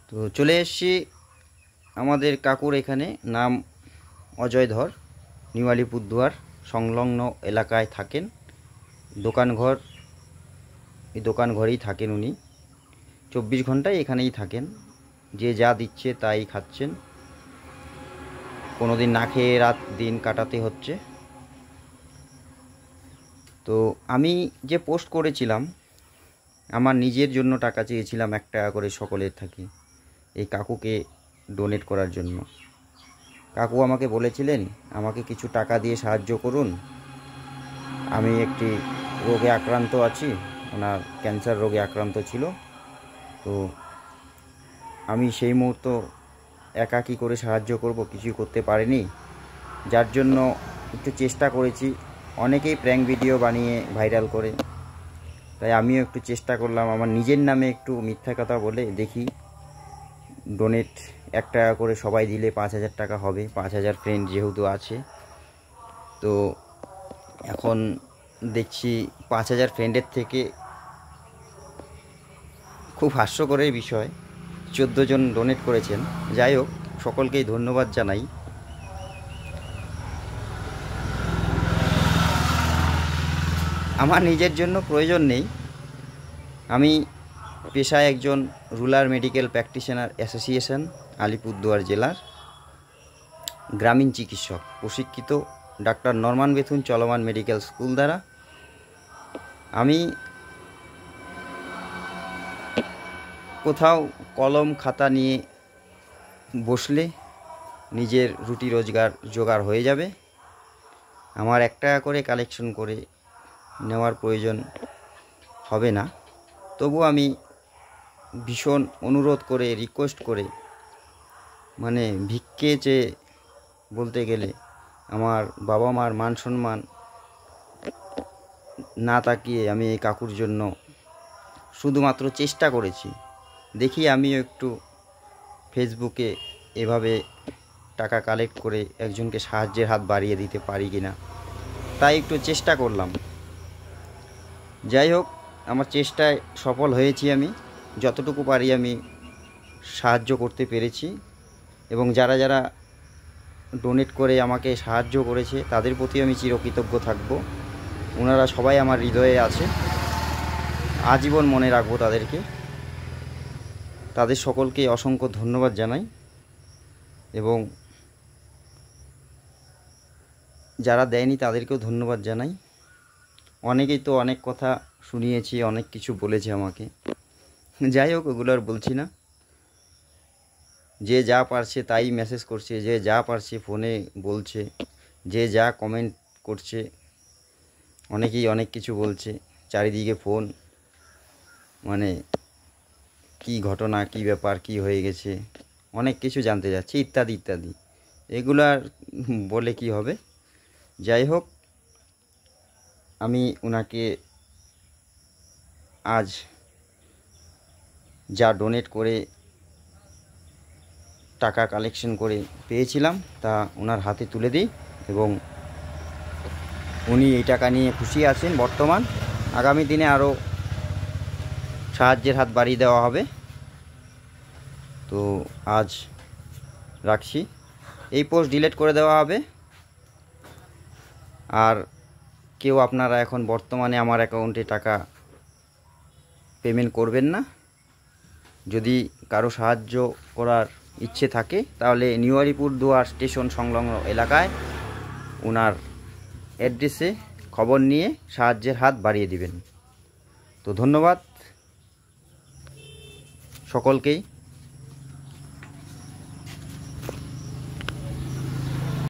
তো চলে এসেছি আমাদের কাকুর এখানে, নাম অজয় ধর, নিউ আলিপুরদুয়ার সংলগ্ন এলাকায় থাকেন। দোকানঘর, এই দোকানঘরেই থাকেন উনি, 24 ঘন্টায় এখানেই থাকেন। যে যা দিচ্ছে তাই খাচ্ছেন, কোনো দিন না খেয়ে রাত দিন কাটাতে হচ্ছে। তো আমি যে পোস্ট করেছিলাম, আমার নিজের জন্য টাকা চেয়েছিলাম 1 টাকা করে সকলের থাকে এই কাকুকে ডোনেট করার জন্য। কাকু আমাকে বলেছিলেন আমাকে কিছু টাকা দিয়ে সাহায্য করুন, আমি একটি রোগে আক্রান্ত আছি, ওনার ক্যান্সার রোগে আক্রান্ত ছিল। তো আমি সেই মুহূর্ত একা কী করে সাহায্য করব, কিছুই করতে পারিনি, যার জন্য একটু চেষ্টা করেছি। অনেকেই প্র্যাঙ্ক ভিডিও বানিয়ে ভাইরাল করে, তাই আমিও একটু চেষ্টা করলাম আমার নিজের নামে একটু মিথ্যা কথা বলে দেখি ডোনেট 1 টাকা করে সবাই দিলে 5000 টাকা হবে, 5000 ফ্রেন্ড যেহেতু আছে। তো এখন দেখছি 5000 ফ্রেন্ডের থেকে খুব হাস্যকরের বিষয় 14 জন ডোনেট করেছেন। যাই হোক, সকলকেই ধন্যবাদ জানাই। আমার নিজের জন্য প্রয়োজন নেই, আমি পেশায় একজন rural medical practitioner association Alipurduar জেলার গ্রামীণ চিকিৎসক, প্রশিক্ষিত ডাক্তার নরমান বেথুন চলমান মেডিকেল স্কুল দ্বারা। আমি কোথাও কলম খাতা নিয়ে বসলে নিজের রুটি রোজগার জোগাড় হয়ে যাবে, আমার 1 টাকা করে কালেকশন করে নেওয়ার প্রয়োজন হবে না। তবু আমি ভীষণ অনুরোধ করে, রিকোয়েস্ট করে, মানে ভিক্ষে চেয়ে বলতে গেলে আমার বাবা মার মান সম্মান না তাকিয়ে আমি এই কাকুর জন্য শুধুমাত্র চেষ্টা করেছি। দেখি আমিও একটু ফেসবুকে এভাবে টাকা কালেক্ট করে একজনকে সাহায্যের হাত বাড়িয়ে দিতে পারি কিনা, তাই একটু চেষ্টা করলাম। যাই হোক, আমার চেষ্টায় সফল হয়েছি। আমি যতটুকু পারি আমি সাহায্য করতে পেরেছি, এবং যারা যারা ডোনেট করে আমাকে সাহায্য করেছে তাদের প্রতি আমি চিরকৃতজ্ঞ থাকব। ওনারা সবাই আমার হৃদয়ে আছে, আজীবন মনে রাখবো তাদেরকে। তাদের সকলকে অসংখ্য ধন্যবাদ জানাই, এবং যারা দেয়নি তাদেরকেও ধন্যবাদ জানাই। অনেকেই তো অনেক কথা শুনিয়েছি, অনেক কিছু বলেছে আমাকে, যাই হোক ওগুলো আর বলছি না। যে যা পারছে তাই মেসেজ করছে, যে যা পারছে ফোনে বলছে, যে যা কমেন্ট করছে, অনেকেই অনেক কিছু বলছে। চারিদিকে ফোন, মানে কি ঘটনা, কি ব্যাপার, কি হয়ে গেছে, অনেক কিছু জানতে যাচ্ছে ইত্যাদি ইত্যাদি। এগুলো আর বলে কি হবে। যাই হোক, আমি ওনাকে আজ যা ডোনেট করে টাকা কালেকশন করে পেয়েছিলাম তা ওনার হাতে তুলে দিই, এবং উনি এই টাকা নিয়ে খুশি আছেন বর্তমান। আগামী দিনে আরও সাহায্যের হাত বাড়িয়ে দেওয়া হবে। তো আজ রাখছি, এই পোস্ট ডিলিট করে দেওয়া হবে। আর কেউ আপনারা এখন বর্তমানে আমার অ্যাকাউন্টে টাকা পেমেন্ট করবেন না। যদি কারো সাহায্য করার ইচ্ছে থাকে তাহলে নিউ আলিপুরদুয়ার স্টেশন সংলগ্ন এলাকায় ওনার অ্যাড্রেসে খবর নিয়ে সাহায্যের হাত বাড়িয়ে দিবেন। তো ধন্যবাদ সকলকেই।